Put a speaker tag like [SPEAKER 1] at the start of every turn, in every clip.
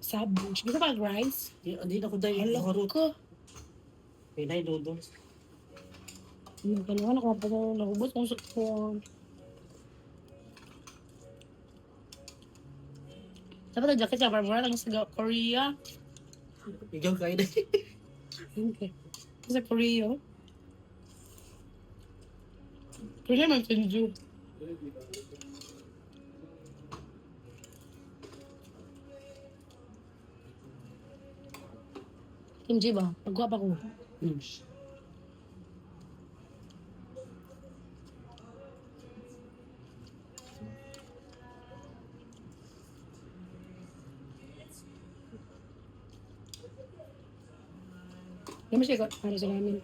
[SPEAKER 1] Sabush. Gusto ka rice?
[SPEAKER 2] Hindi na ko dahil
[SPEAKER 1] Alam
[SPEAKER 2] harot.
[SPEAKER 1] ko.
[SPEAKER 2] Pinay noodles.
[SPEAKER 1] Nagkanuhan ako pa sa nahubos kung sa dapat ang jacket siya, parang mura lang sa Korea.
[SPEAKER 2] Ikaw kain na.
[SPEAKER 1] Okay. Sa Korea. Korea man Sinju. Kimchi ba? Pagwapa ko. Naman siya para sa namin.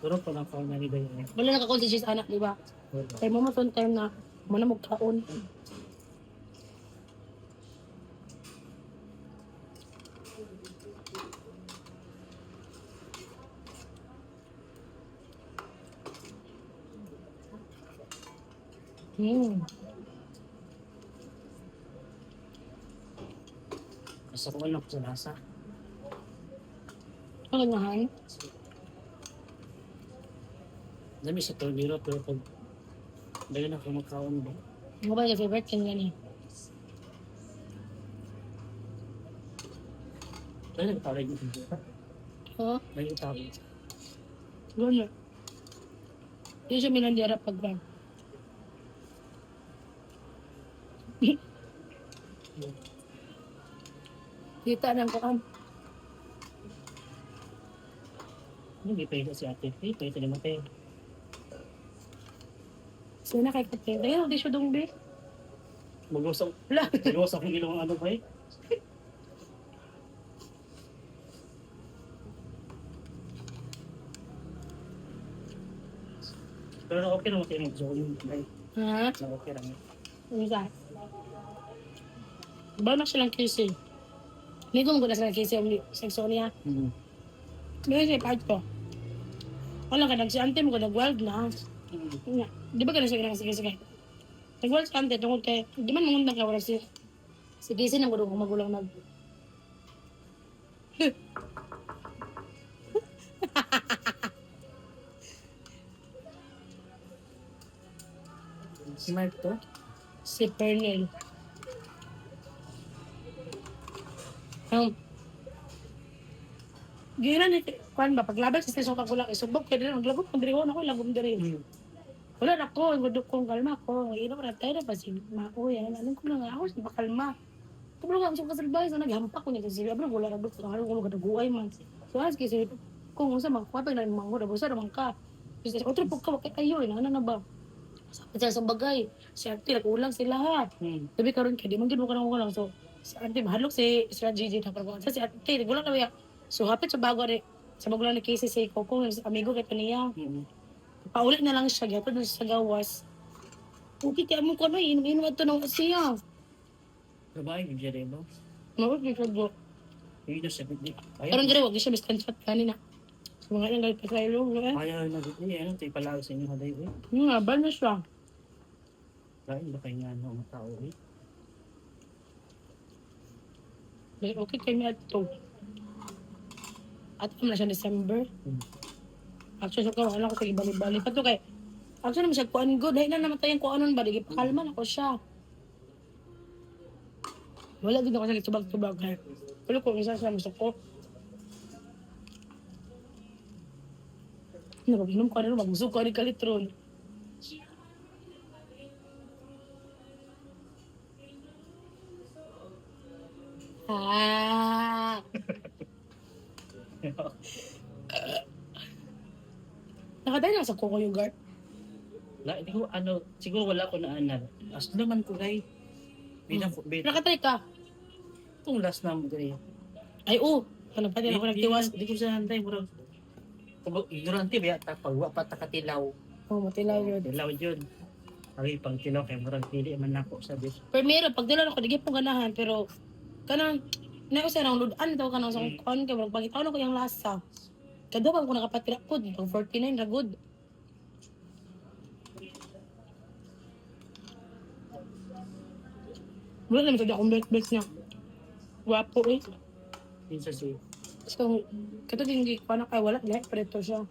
[SPEAKER 2] Pero pa lang kain na ni Dayo.
[SPEAKER 1] Wala nakakul si Jis anak, di ba? Kaya mo matun time na muna magkaon.
[SPEAKER 2] Asa ko anak sa lasa.
[SPEAKER 1] Ang ganyahan.
[SPEAKER 2] Dami sa torniro pero pag dahil na ako magkaon ba?
[SPEAKER 1] Ano ba yung favorite kan gani?
[SPEAKER 2] Dahil nagtawag yung
[SPEAKER 1] Oo.
[SPEAKER 2] Dahil nagtawag.
[SPEAKER 1] Gano'n. Hindi siya minandira pag kita ng kuan.
[SPEAKER 2] Hindi pwede si ate. Hindi pwede naman tayo.
[SPEAKER 1] Sino na kay Kate? Dahil hindi siya dong be.
[SPEAKER 2] Mag-usap. Mag-usap kung ilong ano ba eh. Pero okay naman tayo mag-zone.
[SPEAKER 1] Ha?
[SPEAKER 2] Okay lang.
[SPEAKER 1] Ano ka? Ba na silang kisi? Hindi ko maganda silang kisi ang sekso niya. May siya part ko. Wala ka nagsiante mo ka nag-wild na. Di ba ka na siya sige. Nag-wild si ante tungkol kay, di man mangundang ka wala si kisi nang gudong magulang nag.
[SPEAKER 2] Smart to?
[SPEAKER 1] Si Pernell. Gila ni kuan ba paglaban sa station kagulang isubok kay dili maglagom mandriwon ako lagom diri. Wala na ko gudok kong kalma ko. Ino na tayo na pa si Mao yan. Anong ko lang ako sa kalma. Tulong ang sa kasalbay sa naghampak ko niya kasi abro wala ra dok ano ko gaduguay man. So as kasi kung unsa man kuha pa na mango na busa naman ka. Kasi otro pug ka kayo ina na ba. Sa bagay, si Ate nag-ulang sila ha. Sabi karon kay di man gid mo kanang ulang so si Ate mahalok si Gigi na parang sa si Ate nag-ulang na ba. So hapit sa bago rin sa magulang ni Casey si Coco amigo kay kaniya. Paulit na lang siya gyapon sa gawas. Okay kaya mo ko na inom ato ng siya.
[SPEAKER 2] Babae, hindi rin ba?
[SPEAKER 1] Mawag ni Kogo.
[SPEAKER 2] Hindi na siya.
[SPEAKER 1] Parang gano'n, wag siya miskan chat kanina. So mga nang galit pa sa ilong.
[SPEAKER 2] Ayaw na dito niya. Ano, tayo pala sa inyo haday eh.
[SPEAKER 1] Nga, ba na siya?
[SPEAKER 2] Kain ba kayo nga mga tao eh?
[SPEAKER 1] Okay kay mi ato. At na siya December. Actually, so wala ko kay bali-bali. Pato kay, actually naman siya kuan good. Dahil na namatay yung kuanon ba? Digi pakalman ako siya. Wala din ako sa tubag-tubag. Pero kung isa siya gusto ko. Nag-inom ko na mag-usog ko ni kalitron. Nakatay na sa Coco Yogurt.
[SPEAKER 2] Hindi ko, siguro wala ko na anal. As naman ko, guys.
[SPEAKER 1] Nakatay ka.
[SPEAKER 2] Itong last na mo, guys.
[SPEAKER 1] Ay, ano pa din ako nagtiwas.
[SPEAKER 2] Di ko sa hantay, bro. Ignorante ba yata, pagwa pa takatilaw.
[SPEAKER 1] Matilaw yun.
[SPEAKER 2] Tilaw yun. Ay, pang tilaw, kaya marang pili man ako, sabi.
[SPEAKER 1] Pero meron, pag dilan ako, di po ganahan, pero kanang, na ko sa nang ludan daw kanang sa kuan kay pag pagitaw na ko yung lasa. Kado ko nakapatira ko, pag 49 ra good. Wala naman sa akong bet niya. Wapo eh.
[SPEAKER 2] Minsan si,
[SPEAKER 1] So, kato din ko na kay wala lahat preto siya.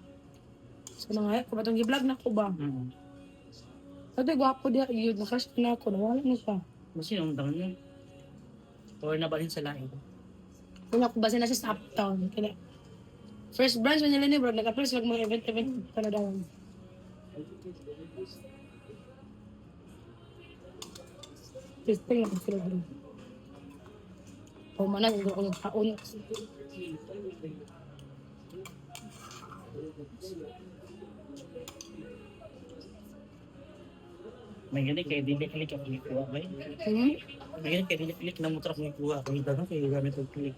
[SPEAKER 1] So nga ko batong gi-vlog na ko ba. Kato gwapo dia yun nakrush na ako, nawala na siya.
[SPEAKER 2] Kasi yung tangan niya. Or nabalhin sa lain.
[SPEAKER 1] Kung ako base na siya sa Uptown. Kaya, first branch man nila ni bro, nag-appear sila mga event para daw. Testing ako sila bro. Manan yung ako nagkaon.
[SPEAKER 2] May ganit kaya dili-click ako ikuha. May ganit kaya dili-click na mo truck mo ikuha. Kung ito kaya gamit ang click.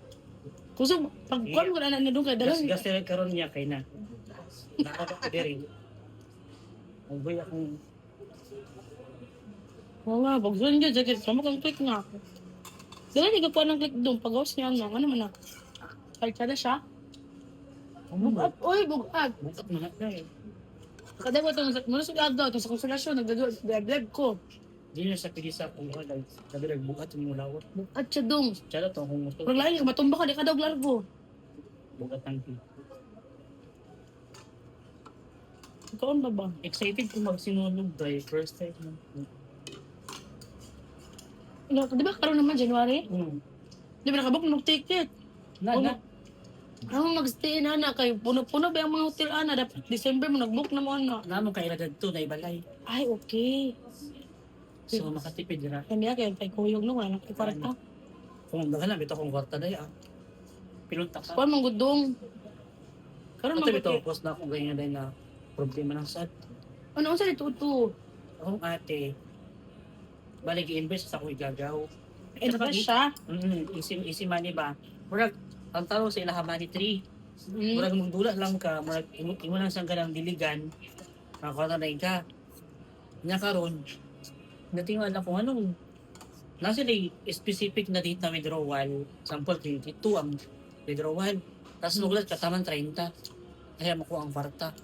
[SPEAKER 1] Kusog, pag-kuhan ko na doon kay dalang.
[SPEAKER 2] Gas karon niya kay na. Nakaka ko diri. Ang boy akong
[SPEAKER 1] Oo nga, bagsan dyan, jacket. Sama kang click nga. Dalang hindi ko ng click doon. Pag-house niya nga, ano man na. Kaltsada siya. Bugat, uy, bugat.
[SPEAKER 2] bukat na nga eh.
[SPEAKER 1] Kada mo itong, muna sa daw, itong sa konsolasyon, nagdadlag ko.
[SPEAKER 2] Di na sa pilisa kung wala. Sabi nagbukat yung mulawat.
[SPEAKER 1] Bugat siya doon.
[SPEAKER 2] Tsara to kung gusto.
[SPEAKER 1] Pag lain, matumba ka, di ka daw largo.
[SPEAKER 2] Bukat ng pi.
[SPEAKER 1] Ikaon ba ba?
[SPEAKER 2] Excited kung magsinunog dahil first time.
[SPEAKER 1] Di ba karoon naman, January? Di ba nakabok ng ticket?
[SPEAKER 2] Na.
[SPEAKER 1] Ang mag-stay na kayo. Puno-puno ba yung mga hotel ana? Dapat December mo nag-book na mo na.
[SPEAKER 2] Namang kailagad to na ibalay.
[SPEAKER 1] Ay, okay.
[SPEAKER 2] So makatipid na.
[SPEAKER 1] Kaya kayo kay Kuyog no, wala nang kwarta.
[SPEAKER 2] Kung maghanap ito kung kwarta na yan. Pinunta ka.
[SPEAKER 1] Kuan mong gudong. Karon
[SPEAKER 2] Ito
[SPEAKER 1] man
[SPEAKER 2] ito,
[SPEAKER 1] gud.
[SPEAKER 2] post na ako ganyan din na problema ng sad.
[SPEAKER 1] Ano unsa dito to?
[SPEAKER 2] Akong ate, balik i-invest sa akong igagaw.
[SPEAKER 1] Invest siya.
[SPEAKER 2] Easy money ba? Murag, ang taro sa ilaha money tree.
[SPEAKER 1] Mm.
[SPEAKER 2] Murag magdula lang ka, murag imo lang sang kanang diligan. Makakuha na ka. Nya karon, natingal ako anong nasa day specific na date na withdrawal. Sample 22 ang withdrawal. Tapos nugulat ka taman 30. Kaya makuha ang kwarta.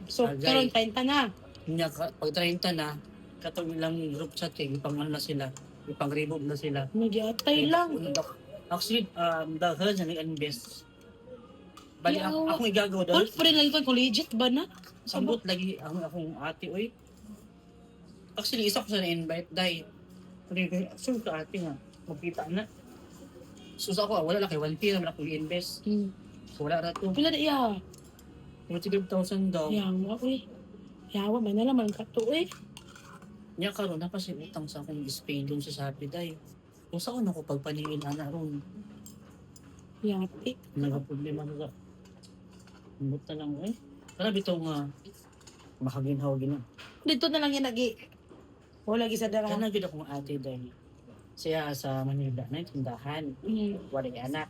[SPEAKER 1] So, karon 30 na.
[SPEAKER 2] Nya pag 30 na, katong ilang group chat kay ipang na sila. Ipang remove na sila.
[SPEAKER 1] Nagyatay lang.
[SPEAKER 2] Actually, dahil na nag-invest. Bali,
[SPEAKER 1] Yeah,
[SPEAKER 2] akong igagawa doon.
[SPEAKER 1] Confident lang ko kung legit ba na?
[SPEAKER 2] Sambot lagi akong ate, oy. Actually, isa ko sa na-invite dahil so ka ate nga, magkita na. So sa ako, wala lang kay 1P naman ako i-invest. So wala na to.
[SPEAKER 1] Pila na iya?
[SPEAKER 2] 25,000 daw.
[SPEAKER 1] Yawa, uy. Yawa, may nalaman ka to, eh.
[SPEAKER 2] Nya karon na kasi utang sa akong Spain doon sa Shopee dahil. Kung saan ako pagpaningin ana ron.
[SPEAKER 1] Yati.
[SPEAKER 2] Nagka-problema na sa buta lang eh. Para bitaw nga makaginhaw gina.
[SPEAKER 1] Dito na lang yan lagi. Wala lagi sa dara.
[SPEAKER 2] Kana gid akong ate dahil siya sa Manila na tindahan. Wala yung anak.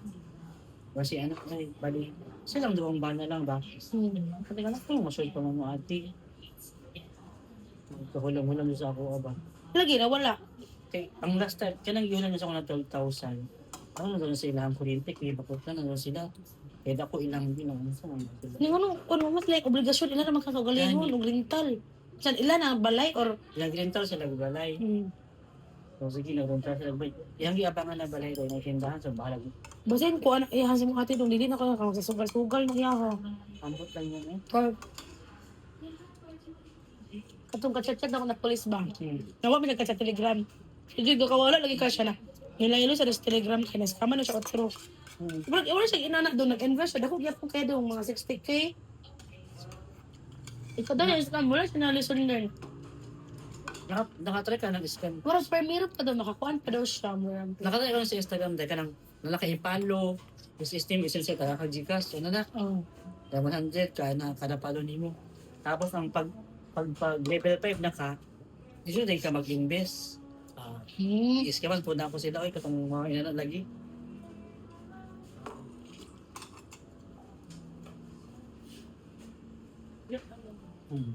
[SPEAKER 2] Kasi anak na bali. Silang dalawang bana lang ba? Kasi anak ko masoy pa mo ate. Kahulang-hulang sa ako ba?
[SPEAKER 1] Lagi na, wala.
[SPEAKER 2] Okay, ang last time, kanang yun na sa ako na 12,000. Ano na doon sa ilang kuryente, kaya bakit na doon sila. Kaya ako ilang bilang sa mga sila.
[SPEAKER 1] Ning ano mas like obligasyon ila naman kakagalingon og rental. San ila na balay or
[SPEAKER 2] Ilang rental sila balay. So sige, nag-rental sila balay. Yang giabangan na balay doon, ay tindahan sa bahalag.
[SPEAKER 1] basin ko ana iha sa mga ate dong dili na ko sa sugal-sugal na iha.
[SPEAKER 2] Ambot lang yun eh.
[SPEAKER 1] Or katong ka-chat ako na police ba? Nawa mi nagka-chat telegram. Sige go kawala lagi ka siya na. Nilaylo sa telegram kaya nasama na siya otro. Bro, wala siya inana doon nag-invest siya. Dako gyapon kay dong mga 60K. Ikaw daw yung scam, wala siya na lesson learn.
[SPEAKER 2] Nakatry ka nag-scan.
[SPEAKER 1] Mura per minute pa daw, nakakuan pa daw siya.
[SPEAKER 2] Nakatry ka sa Instagram dahil ka nang nalaki-follow. Yung system, essential ka, kag-Gcash, ano na.
[SPEAKER 1] Oh.
[SPEAKER 2] Dahil 100 ka na kada follow nimo. Tapos ang pag level 5 na ka, dito din ka mag-invest. Is ka man po na ako sila, oy, katong mga inano lagi. Hmm.